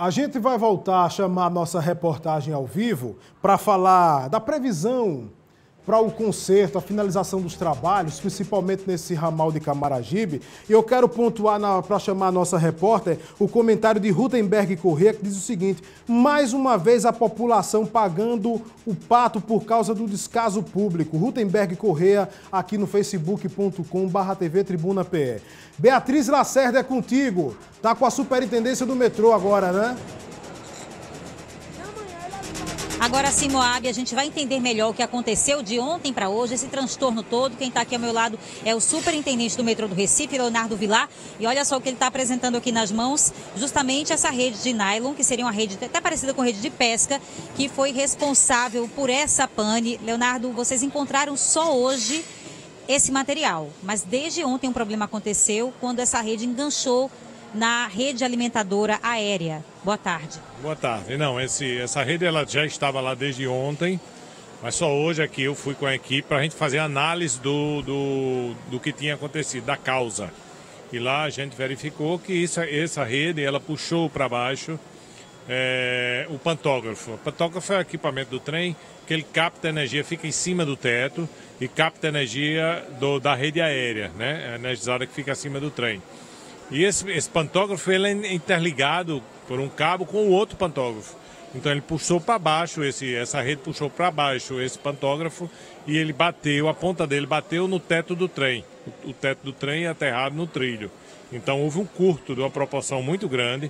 A gente vai voltar a chamar a nossa reportagem ao vivo para falar da previsão para o conserto, a finalização dos trabalhos, principalmente nesse ramal de Camaragibe. E eu quero pontuar, para chamar a nossa repórter, o comentário de Rutenberg Corrêa, que diz o seguinte: mais uma vez a população pagando o pato por causa do descaso público. Rutenberg Corrêa, aqui no facebook.com/TV Tribuna PE. Beatriz Lacerda, é contigo. Tá com a superintendência do metrô agora, né? Agora sim, Moab, a gente vai entender melhor o que aconteceu de ontem para hoje, esse transtorno todo. Quem está aqui ao meu lado é o superintendente do metrô do Recife, Leonardo Vilar. E olha só o que ele está apresentando aqui nas mãos, justamente essa rede de nylon, que seria uma rede até parecida com rede de pesca, que foi responsável por essa pane. Leonardo, vocês encontraram só hoje esse material, mas desde ontem um problema aconteceu quando essa rede enganchou na rede alimentadora aérea. Boa tarde. Boa tarde. Não, essa rede ela já estava lá desde ontem, mas só hoje aqui eu fui com a equipe para a gente fazer a análise do que tinha acontecido, da causa. E lá a gente verificou que essa rede ela puxou para baixo o pantógrafo. O pantógrafo é o equipamento do trem que ele capta energia, fica em cima do teto e capta energia da rede aérea, né? A energizada que fica acima do trem. E esse pantógrafo ele é interligado por um cabo com o outro pantógrafo. Então ele puxou para baixo, essa rede puxou para baixo esse pantógrafo e ele bateu, a ponta dele bateu no teto do trem. O teto do trem é aterrado no trilho. Então houve um curto de uma proporção muito grande,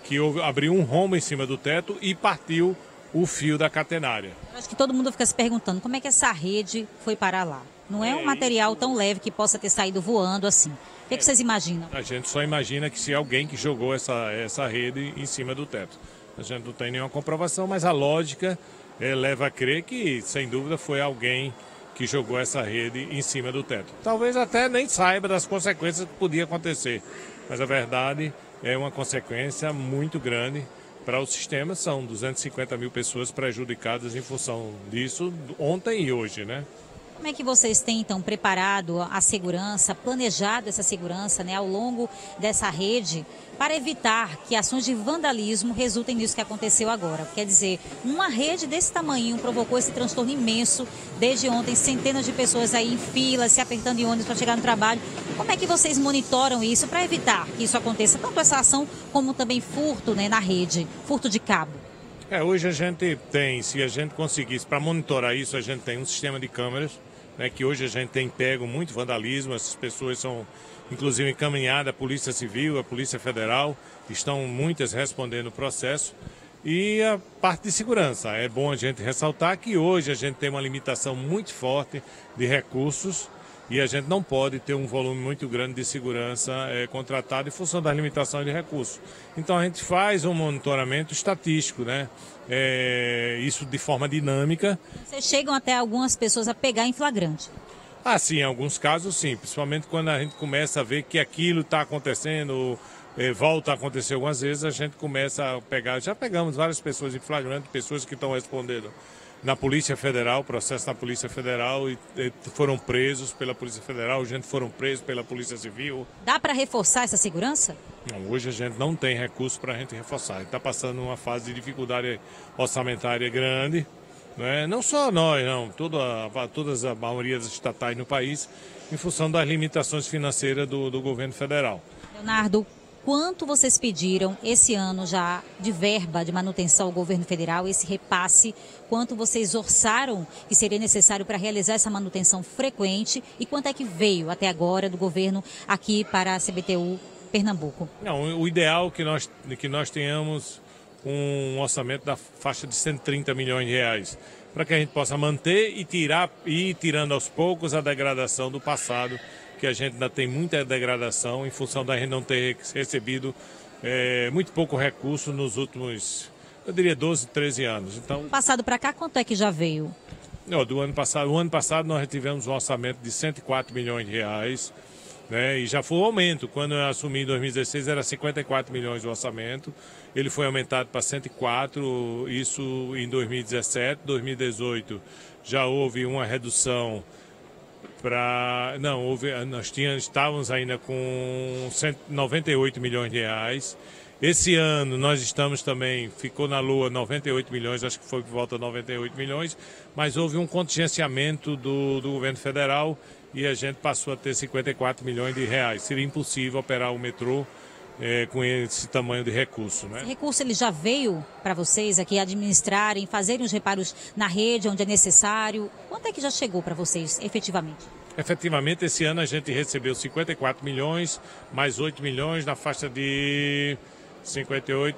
que abriu um rombo em cima do teto e partiu o fio da catenária. Acho que todo mundo fica se perguntando como é que essa rede foi parar lá. Não é um material tão leve que possa ter saído voando assim. O que vocês imaginam? A gente só imagina que se alguém que jogou essa rede em cima do teto. A gente não tem nenhuma comprovação, mas a lógica leva a crer que, sem dúvida, foi alguém que jogou essa rede em cima do teto. Talvez até nem saiba das consequências que podia acontecer, mas a verdade é uma consequência muito grande para o sistema. São 250 mil pessoas prejudicadas em função disso ontem e hoje, né? Como é que vocês têm, então, preparado a segurança, planejado essa segurança, né, ao longo dessa rede, para evitar que ações de vandalismo resultem nisso que aconteceu agora? Quer dizer, uma rede desse tamanho provocou esse transtorno imenso desde ontem, centenas de pessoas aí em fila, se apertando em ônibus para chegar no trabalho. Como é que vocês monitoram isso para evitar que isso aconteça, tanto essa ação como também furto, né, na rede, furto de cabo? Hoje a gente tem, se a gente conseguisse, para monitorar isso, a gente tem um sistema de câmeras, né, que hoje a gente tem pego muito vandalismo. Essas pessoas são, inclusive, encaminhadas à Polícia Civil, à Polícia Federal, estão muitas respondendo o processo. E a parte de segurança, é bom a gente ressaltar que hoje a gente tem uma limitação muito forte de recursos e a gente não pode ter um volume muito grande de segurança contratado em função da limitação de recursos. Então a gente faz um monitoramento estatístico, né? Isso de forma dinâmica. Vocês chegam até algumas pessoas a pegar em flagrante? Ah, sim, em alguns casos sim, principalmente quando a gente começa a ver que aquilo está acontecendo, volta a acontecer algumas vezes, a gente começa a pegar. Já pegamos várias pessoas em flagrante, pessoas que estão respondendo na Polícia Federal, processo na Polícia Federal, e foram presos pela Polícia Federal, gente foram presos pela Polícia Civil. Dá para reforçar essa segurança? Não, hoje a gente não tem recurso para a gente reforçar. A gente está passando uma fase de dificuldade orçamentária grande, né? Não só nós, não, todas a maioria das estatais no país, em função das limitações financeiras do governo federal. Leonardo, quanto vocês pediram esse ano já de verba de manutenção ao governo federal, esse repasse? Quanto vocês orçaram que seria necessário para realizar essa manutenção frequente? E quanto é que veio até agora do governo aqui para a CBTU Pernambuco? Não, o ideal é que nós tenhamos um orçamento da faixa de 130 milhões de reais, para que a gente possa manter e ir tirando aos poucos a degradação do passado, que a gente ainda tem muita degradação em função da gente não ter recebido muito pouco recurso nos últimos, eu diria, 12, 13 anos. Então, passado para cá, quanto é que já veio? Não, o ano passado nós tivemos um orçamento de 104 milhões de reais, né, e já foi um aumento. Quando eu assumi em 2016 era 54 milhões o orçamento, ele foi aumentado para 104, isso em 2017, 2018 já houve uma redução nós estávamos ainda com 198 milhões de reais Esse ano nós estamos também, ficou na lua 98 milhões, acho que foi por volta de 98 milhões, mas houve um contingenciamento do governo federal e a gente passou a ter 54 milhões de reais. Seria impossível operar o metrô com esse tamanho de recurso, né? Esse recurso ele já veio para vocês aqui administrarem, fazerem os reparos na rede onde é necessário? Quanto é que já chegou para vocês efetivamente? Efetivamente, esse ano a gente recebeu 54 milhões, mais 8 milhões na faixa de 62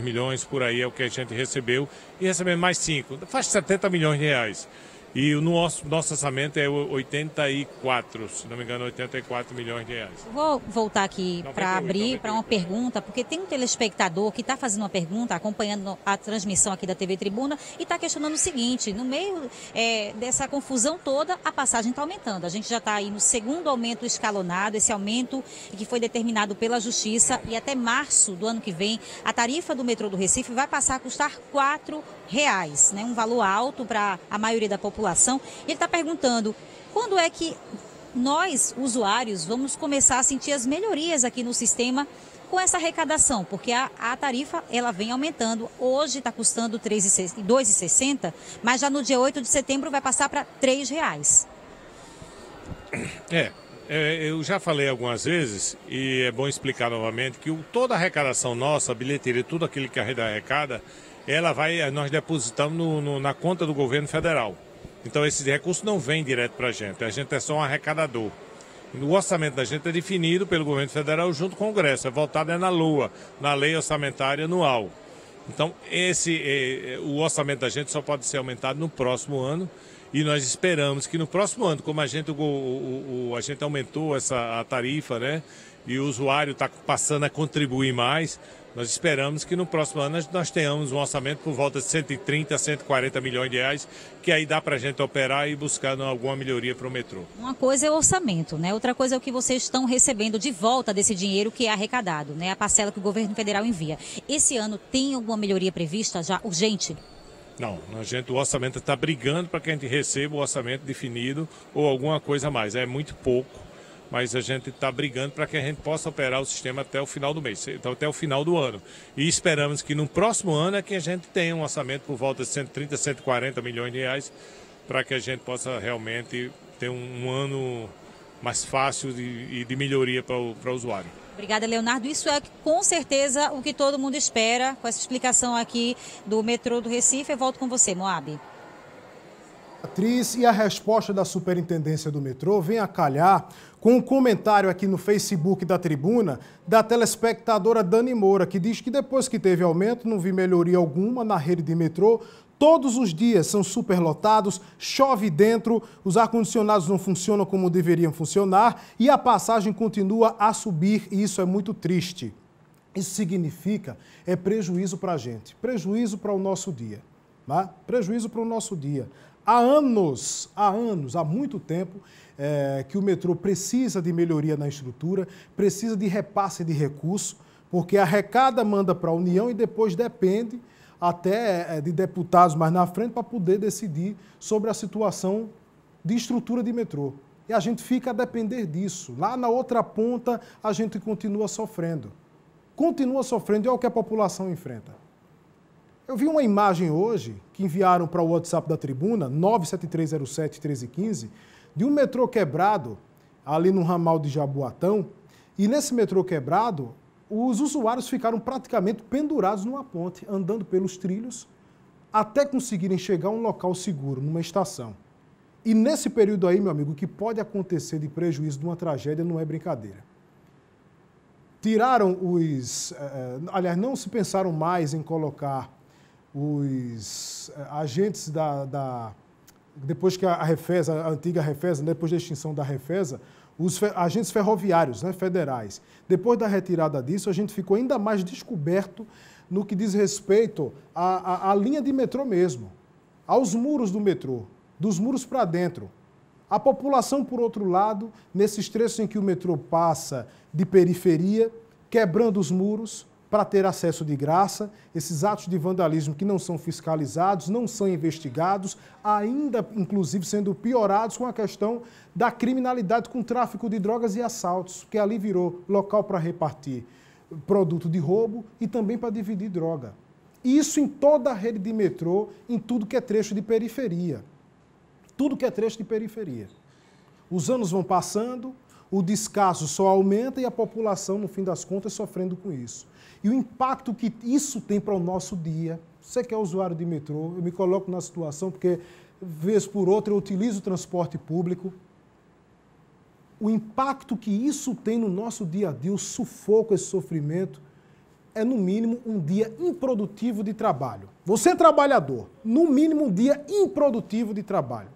milhões, por aí é o que a gente recebeu. E recebemos mais 5, faixa de 70 milhões de reais. E o nosso orçamento é 84, se não me engano, 84 milhões de reais. Vou voltar aqui para abrir para uma pergunta, porque tem um telespectador que está fazendo uma pergunta, acompanhando a transmissão aqui da TV Tribuna, e está questionando o seguinte: no meio dessa confusão toda, a passagem está aumentando. A gente já está aí no segundo aumento escalonado, esse aumento que foi determinado pela Justiça, e até março do ano que vem, a tarifa do metrô do Recife vai passar a custar R$ 4,00, né? Um valor alto para a maioria da população. Ele está perguntando quando é que nós, usuários, vamos começar a sentir as melhorias aqui no sistema com essa arrecadação, porque a tarifa ela vem aumentando. Hoje está custando R$ 2,60, mas já no dia 8 de setembro vai passar para R$ 3,00. Eu já falei algumas vezes, e é bom explicar novamente, que toda a arrecadação nossa, a bilheteria, tudo aquilo que a rede arrecada, nós depositamos na conta do governo federal. Então esse recurso não vem direto para a gente é só um arrecadador. O orçamento da gente é definido pelo governo federal junto com o Congresso, é voltado na LOA, na Lei Orçamentária Anual. Então o orçamento da gente só pode ser aumentado no próximo ano, e nós esperamos que no próximo ano, como a gente aumentou a tarifa, né, e o usuário está passando a contribuir mais, nós esperamos que no próximo ano nós tenhamos um orçamento por volta de 130 a 140 milhões de reais, que aí dá para a gente operar e buscar alguma melhoria para o metrô. Uma coisa é o orçamento, né? Outra coisa é o que vocês estão recebendo de volta desse dinheiro que é arrecadado, né? A parcela que o governo federal envia. Esse ano tem alguma melhoria prevista já urgente? Não, o orçamento está brigando para que a gente receba o orçamento definido ou alguma coisa a mais. É muito pouco, mas a gente está brigando para que a gente possa operar o sistema até o final do mês, então até o final do ano. E esperamos que no próximo ano é que a gente tenha um orçamento por volta de 130, 140 milhões de reais, para que a gente possa realmente ter um ano mais fácil e de melhoria para o usuário. Obrigada, Leonardo. Isso é com certeza o que todo mundo espera com essa explicação aqui do metrô do Recife. Eu volto com você, Moab. Atriz, e a resposta da Superintendência do Metrô vem a calhar com um comentário aqui no Facebook da Tribuna da telespectadora Dani Moura, que diz que depois que teve aumento não vi melhoria alguma na rede de metrô. Todos os dias são superlotados, chove dentro, os ar-condicionados não funcionam como deveriam funcionar e a passagem continua a subir, e isso é muito triste. Isso significa prejuízo para a gente, prejuízo para o nosso dia, né? Prejuízo para o nosso dia. Há muito tempo que o metrô precisa de melhoria na estrutura, precisa de repasse de recurso, porque arrecada, manda para a União e depois depende até de deputados mais na frente para poder decidir sobre a situação de estrutura de metrô. E a gente fica a depender disso. Lá na outra ponta, a gente continua sofrendo. E é o que a população enfrenta. Eu vi uma imagem hoje, que enviaram para o WhatsApp da Tribuna, 97307-1315, de um metrô quebrado, ali no ramal de Jaboatão, e nesse metrô quebrado, os usuários ficaram praticamente pendurados numa ponte, andando pelos trilhos, até conseguirem chegar a um local seguro, numa estação. E nesse período aí, meu amigo, o que pode acontecer de prejuízo de uma tragédia não é brincadeira. Tiraram aliás, não se pensaram mais em colocar os agentes depois que a Refesa, a antiga Refesa, depois da extinção da Refesa, os agentes ferroviários, né, federais. Depois da retirada disso, a gente ficou ainda mais descoberto no que diz respeito à linha de metrô mesmo, aos muros do metrô, dos muros para dentro. A população, por outro lado, nesses trechos em que o metrô passa de periferia, quebrando os muros para ter acesso de graça, esses atos de vandalismo que não são fiscalizados, não são investigados, ainda, inclusive, sendo piorados com a questão da criminalidade com tráfico de drogas e assaltos, que ali virou local para repartir produto de roubo e também para dividir droga. Isso em toda a rede de metrô, em tudo que é trecho de periferia. Tudo que é trecho de periferia. Os anos vão passando, o descaso só aumenta e a população, no fim das contas, sofrendo com isso. E o impacto que isso tem para o nosso dia, você que é usuário de metrô, eu me coloco na situação porque, vez por outra, eu utilizo o transporte público. O impacto que isso tem no nosso dia a dia, o sufoco, esse sofrimento, é no mínimo um dia improdutivo de trabalho. Você é trabalhador, no mínimo um dia improdutivo de trabalho.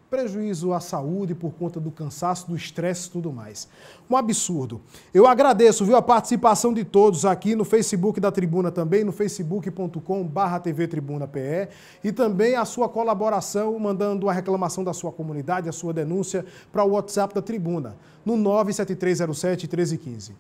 Prejuízo à saúde por conta do cansaço, do estresse e tudo mais. Um absurdo. Eu agradeço, viu, a participação de todos aqui no Facebook da Tribuna também, no facebook.com/tvtribunape e também a sua colaboração, mandando a reclamação da sua comunidade, a sua denúncia para o WhatsApp da Tribuna, no 97307-1315.